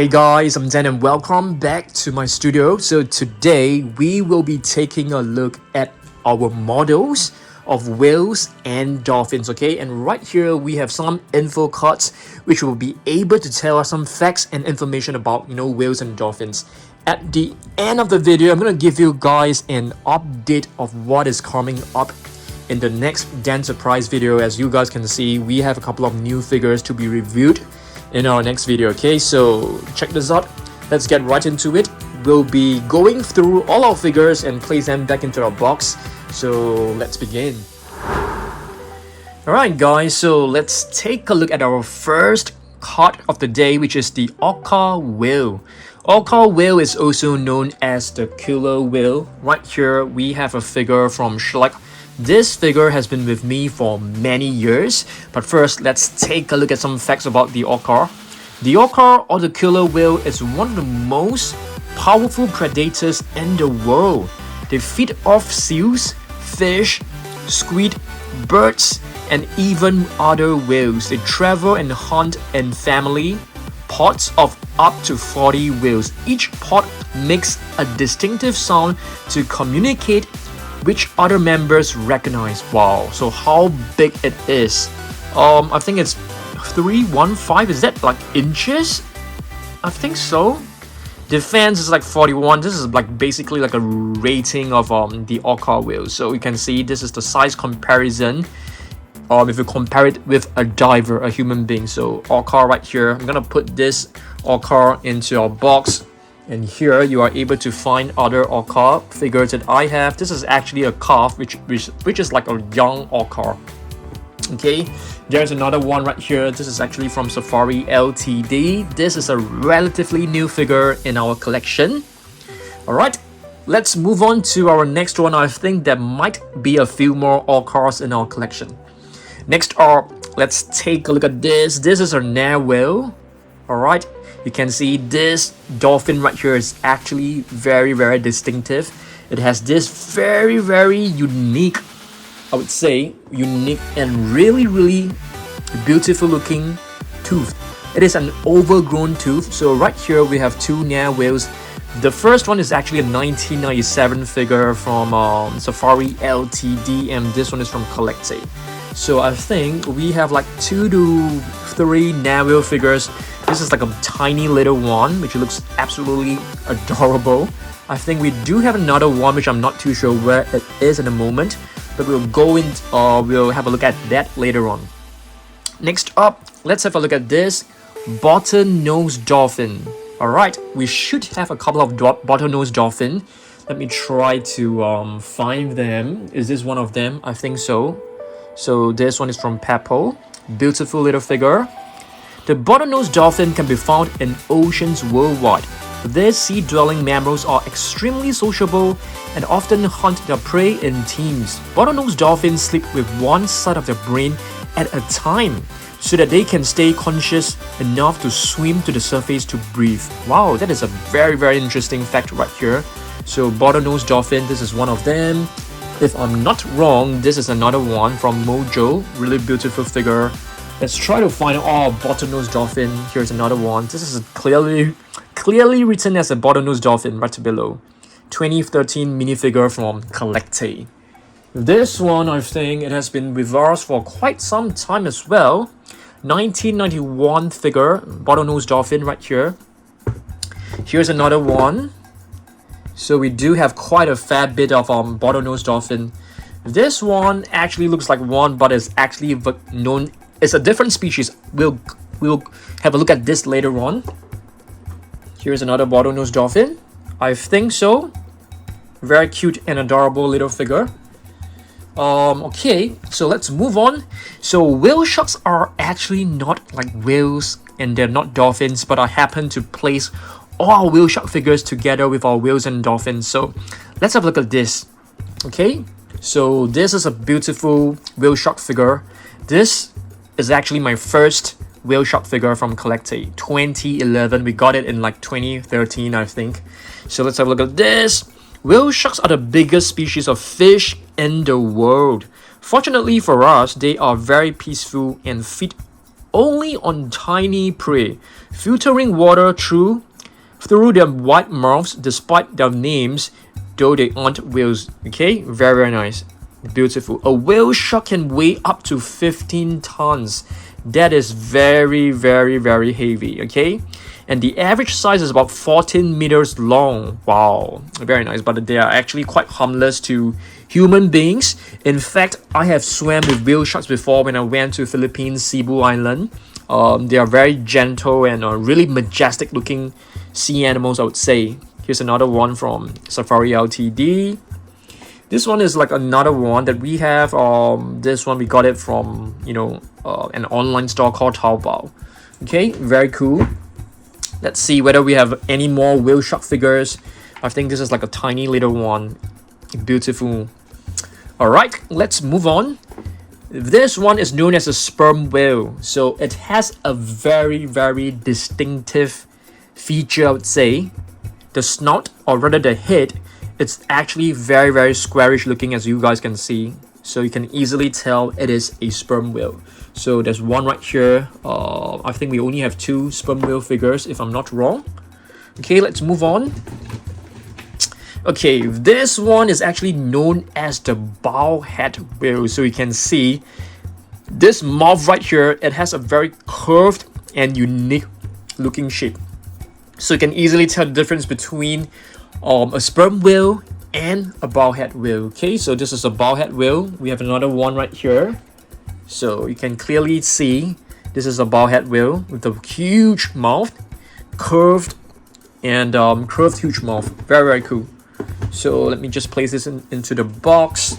Hey guys, I'm Dan and welcome back to my studio. So today we will be taking a look at our models of whales and dolphins, okay? And right here we have some info cards which will be able to tell us some facts and information about, whales and dolphins. At the end of the video, I'm going to give you guys an update of what is coming up in the next Dan surprise video. As you guys can see, we have a couple of new figures to be reviewed in our next video, okay? So check this out. Let's get right into it. We'll be going through all our figures and place them back into our box. So let's begin. Alright guys, so let's take a look at our first card of the day, which is the Orca whale. Orca whale is also known as the killer whale. Right here we have a figure from Schleck. This figure has been with me for many years, but first let's take a look at some facts about the orca. The orca, or the killer whale, is one of the most powerful predators in the world. They feed off seals, fish, squid, birds, and even other whales. They travel and hunt in family pods of up to 40 whales. Each pod makes a distinctive sound to communicate which other members recognize. Wow, so how big it is. I think it's 315. Is that like inches? I think so. Defense is like 41. This is like basically like a rating of the orca whale. So you can see this is the size comparison. If you compare it with a diver, a human being. So orca right here. I'm gonna put this orca into our box. And here you are able to find other orca figures that I have. This is actually a calf, which is like a young orca. Okay, there's another one right here. This is actually from Safari Ltd. This is a relatively new figure in our collection. Alright, let's move on to our next one. I think there might be a few more orcas in our collection. Next up, let's take a look at this. This is a narwhal. Alright, you can see this dolphin right here is actually very distinctive. It has this very unique, I would say, unique and really beautiful looking tooth. It is an overgrown tooth. So right here we have two narwhals. The first one is actually a 1997 figure from Safari Ltd, and this one is from Collecte. So I think we have like 2 to 3 narwhal figures. This is like a tiny little one, which looks absolutely adorable. I think we do have another one, which I'm not too sure where it is in the moment, but we'll we'll have a look at that later on. Next up, let's have a look at this Bottlenose Dolphin. Alright, we should have a couple of Bottlenose Dolphin. Let me try to find them. Is this one of them? I think so. So this one is from Peppo. Beautiful little figure. The bottlenose dolphin can be found in oceans worldwide. These sea-dwelling mammals are extremely sociable and often hunt their prey in teams. Bottlenose dolphins sleep with one side of their brain at a time so that they can stay conscious enough to swim to the surface to breathe. Wow, that is a very interesting fact right here. So bottlenose dolphin, this is one of them. If I'm not wrong, this is another one from Mojo. Really beautiful figure. Let's try to find bottlenose dolphin. Here's another one. This is clearly written as a bottlenose dolphin right below. 2013 minifigure from Collecte. This one, I think it has been with us for quite some time as well. 1991 figure, bottlenose dolphin right here. Here's another one. So we do have quite a fair bit of bottlenose dolphin. This one actually looks like one, but is actually known. It's a different species. We'll have a look at this later on. Here's another bottlenose dolphin. I think so. Very cute and adorable little figure. Okay, so let's move on. So whale sharks are actually not like whales, and they're not dolphins, but I happen to place all our whale shark figures together with our whales and dolphins. So let's have a look at this. Okay, so this is a beautiful whale shark figure. This is actually my first whale shark figure from Collecte, 2011. We got it in like 2013, I think. So let's have a look at this. Whale sharks are the biggest species of fish in the world. Fortunately for us, they are very peaceful and feed only on tiny prey, filtering water through their wide mouths despite their names, though they aren't whales. Okay, very nice, beautiful. A whale shark can weigh up to 15 tons. That is very heavy. Okay, and the average size is about 14 meters long. Wow, very nice. But they are actually quite harmless to human beings. In fact, I have swam with whale sharks before when I went to Philippines, Cebu Island. They are very gentle and really majestic looking sea animals, I would say. Here's another one from Safari Ltd. This one is like another one that we have. This one we got it from an online store called Taobao. Okay, very cool. Let's see whether we have any more whale shark figures. I think this is like a tiny little one. Beautiful. Alright, let's move on. This one is known as a sperm whale. So it has a very distinctive feature, I would say. The snout, or rather the head, it's actually very squarish looking, as you guys can see. So you can easily tell it is a sperm whale. So there's one right here. I think we only have 2 sperm whale figures, if I'm not wrong. Okay, let's move on. Okay, this one is actually known as the bowhead whale. So you can see this mouth right here, it has a very curved and unique looking shape. So you can easily tell the difference between a sperm whale and a bowhead whale. Okay, so this is a bowhead whale. We have another one right here. So you can clearly see this is a bowhead whale with a huge mouth, curved huge mouth. Very cool. So let me just place this into the box.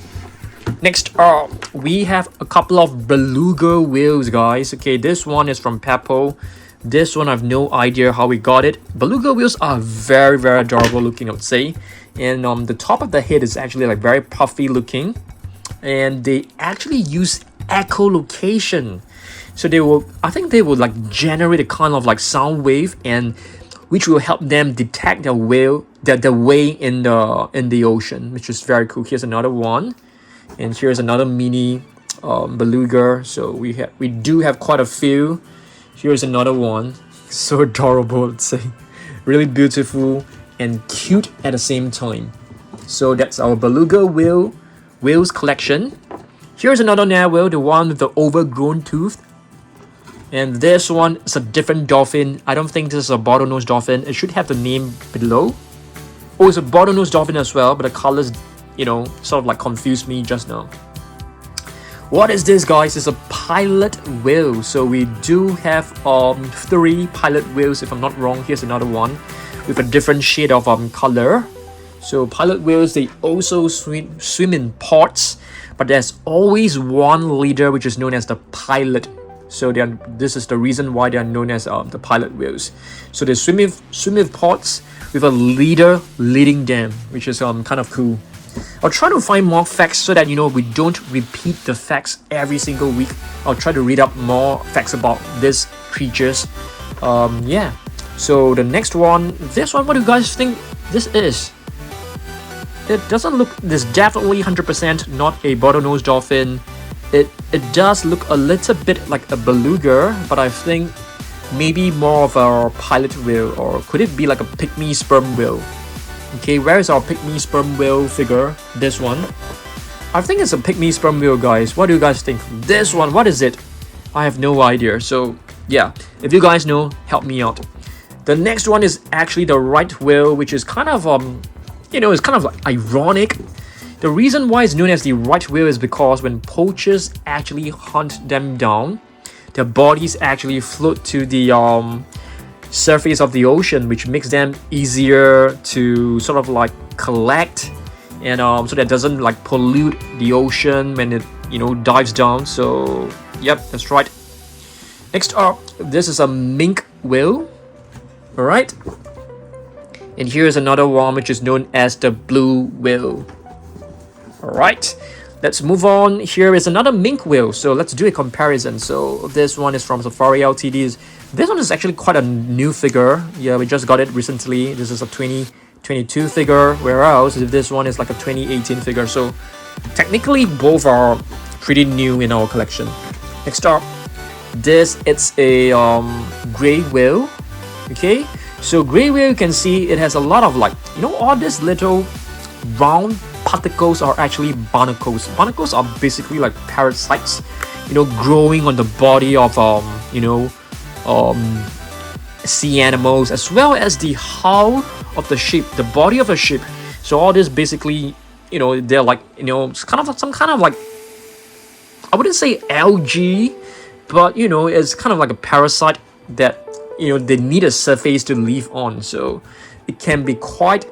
Next up, we have a couple of beluga whales, guys. Okay, this one is from Peppo. This one, I have no idea how we got it. Beluga whales are very adorable looking, I would say. And the top of the head is actually like very puffy looking. And they actually use echolocation. So I think they will like generate a kind of like sound wave, and which will help them detect the whale, the way in the ocean, which is very cool. Here's another one, and here's another mini beluga. So we do have quite a few. Here's another one, so adorable, I'd say, really beautiful and cute at the same time. So that's our beluga whales collection. Here's another narwhal, the one with the overgrown tooth. And this one is a different dolphin. I don't think this is a bottlenose dolphin. It should have the name below. Oh, it's a bottlenose dolphin as well, but the colors, sort of like confused me just now. What is this, guys? It's a pilot whale. So we do have 3 pilot whales, if I'm not wrong. Here's another one with a different shade of color. So pilot whales, they also swim in pods, but there's always one leader, which is known as the pilot. So this is the reason why they are known as the pilot whales. So they swim with pods with a leader leading them, which is kind of cool. I'll try to find more facts so that we don't repeat the facts every single week. I'll try to read up more facts about these creatures. Yeah. So the next one, this one, what do you guys think this is? It doesn't look. This definitely 100% not a bottlenose dolphin. It does look a little bit like a beluga, but I think maybe more of a pilot whale, or could it be like a pygmy sperm whale? Okay, where is our pygmy sperm whale figure? This one. I think it's a pygmy sperm whale, guys. What do you guys think? This one, what is it? I have no idea. So yeah, if you guys know, help me out. The next one is actually the right whale, which is kind of it's kind of like ironic. The reason why it's known as the right whale is because when poachers actually hunt them down, their bodies actually float to the surface of the ocean, which makes them easier to sort of like collect, and so that doesn't like pollute the ocean when it dives down. So yep, that's right. Next up, this is a mink whale. All right, and here's another one which is known as the blue whale. All right, let's move on. Here is another mink whale. So let's do a comparison. So this one is from Safari Ltd. This one is actually quite a new figure. Yeah, we just got it recently. This is a 2022 figure, whereas this one is like a 2018 figure. So technically both are pretty new in our collection. Next up, This it's a gray whale. Okay, so gray whale, you can see it has a lot of like, you know, all these little round particles are actually barnacles. Barnacles are basically like parasites, you know, growing on the body of sea animals, as well as the hull of the ship, the body of a ship. So all this basically, you know, they're like, you know, it's kind of some kind of like, I wouldn't say algae, but you know, it's kind of like a parasite that, you know, they need a surface to live on. So it can be quite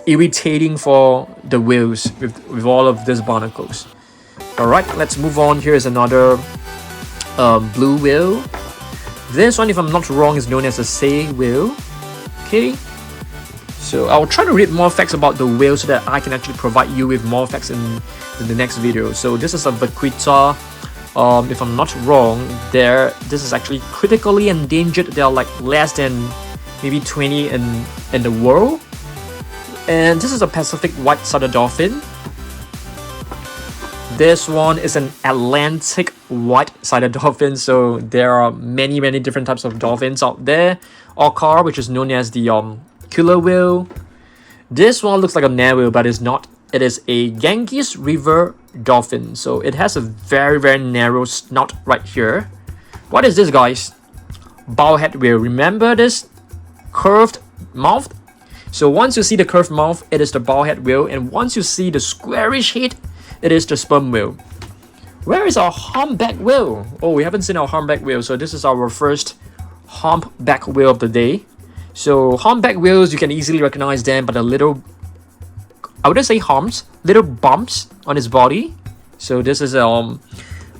irritating for the whales with all of these barnacles. All right, let's move on. Here's another blue whale. This one, if I'm not wrong, is known as a sei whale. Okay, so I'll try to read more facts about the whale so that I can actually provide you with more facts in the next video. So this is a Vaquita. If I'm not wrong, this is actually critically endangered. There are like less than maybe 20 in the world. And this is a Pacific white-sided dolphin. This one is an Atlantic white-sided dolphin. So there are many different types of dolphins out there. Orca, which is known as the killer whale. This one looks like a narwhal, but it's not. It is a Ganges River dolphin. So it has a very narrow snout right here. What is this, guys? Bowhead whale. Remember this curved mouth? So once you see the curved mouth, it is the bowhead whale, and once you see the squarish head, it is the sperm whale. Where is our humpback whale? Oh, we haven't seen our humpback whale, so this is our first humpback whale of the day. So humpback whales, you can easily recognize them by the little, I wouldn't say humps, little bumps on his body. So this is the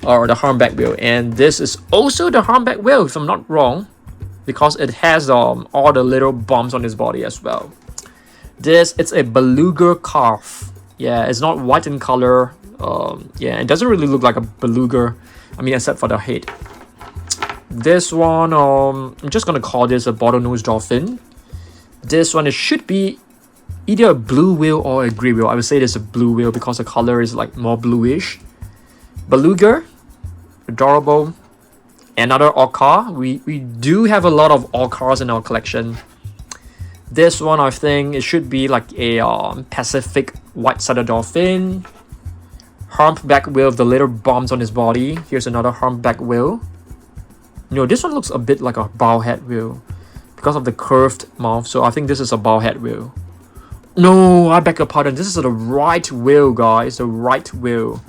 humpback whale, and this is also the humpback whale, if I'm not wrong, because it has all the little bumps on his body as well. It's a beluga calf. Yeah, it's not white in color. Yeah, it doesn't really look like a beluga, I mean, except for the head. This one, I'm just gonna call this a bottlenose dolphin. This one, it should be either a blue whale or a gray whale. I would say it's a blue whale because the color is like more bluish. Beluga, adorable. Another orca. We do have a lot of orcas in our collection. This one, I think it should be like a Pacific white-sided dolphin. Humpback whale with the little bumps on his body. Here's another humpback whale. You know, this one looks a bit like a bowhead whale because of the curved mouth. So I think this is a bowhead whale. No, I beg your pardon. This is the right whale, guys. The right whale.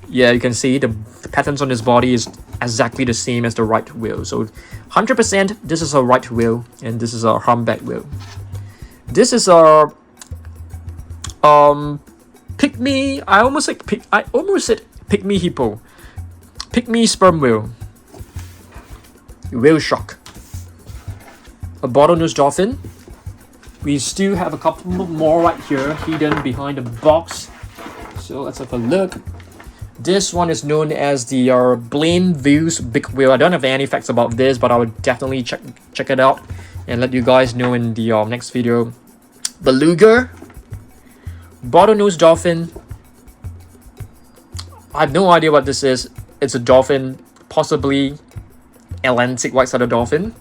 Yeah, you can see the patterns on his body is exactly the same as the right whale. So 100% this is a right whale, and this is a humpback whale. This is a pygmy. I almost said pygmy hippo. Pygmy sperm whale. Whaleshark. A bottlenose dolphin. We still have a couple more right here hidden behind the box. So let's have a look. This one is known as the Blaine-Views big whale. I don't have any facts about this, but I would definitely check it out and let you guys know in the next video. Beluga, bottlenose dolphin. I have no idea what this is. It's a dolphin, possibly Atlantic white-sided dolphin.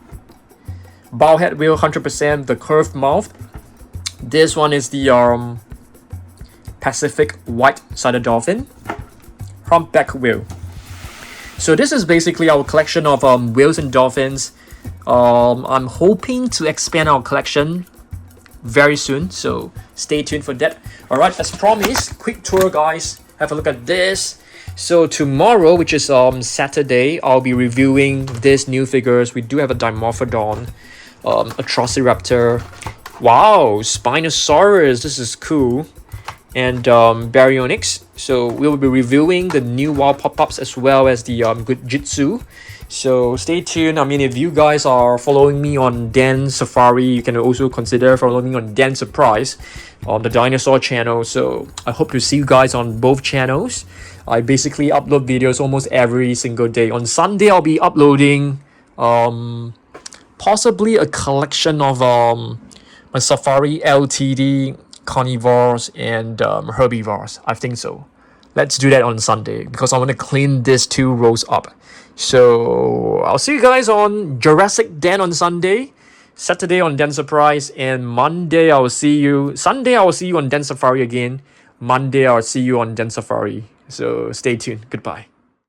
Bowhead whale, 100%, the curved mouth. This one is the Pacific white-sided dolphin. Humpback whale. So this is basically our collection of whales and dolphins. I'm hoping to expand our collection very soon, so stay tuned for that. All right, as promised, quick tour, guys. Have a look at this. So tomorrow, which is Saturday, I'll be reviewing these new figures. We do have a Dimorphodon, Atrociraptor. Wow, Spinosaurus. This is cool. And Baryonyx. So we'll be reviewing the new wild pop-ups as well as the Gujitsu. So stay tuned. I mean, if you guys are following me on Dan Safari, you can also consider following me on Dan Surprise on the dinosaur channel. So I hope to see you guys on both channels. I basically upload videos almost every single day. On Sunday, I'll be uploading possibly a collection of my Safari LTD carnivores and herbivores. I think so. Let's do that on Sunday because I want to clean these two rows up. So I'll see you guys on Jurassic Den on Sunday, Saturday on Den Surprise, and Sunday I will see you on Den Safari again. Monday I'll see you on Den Safari. So stay tuned. Goodbye.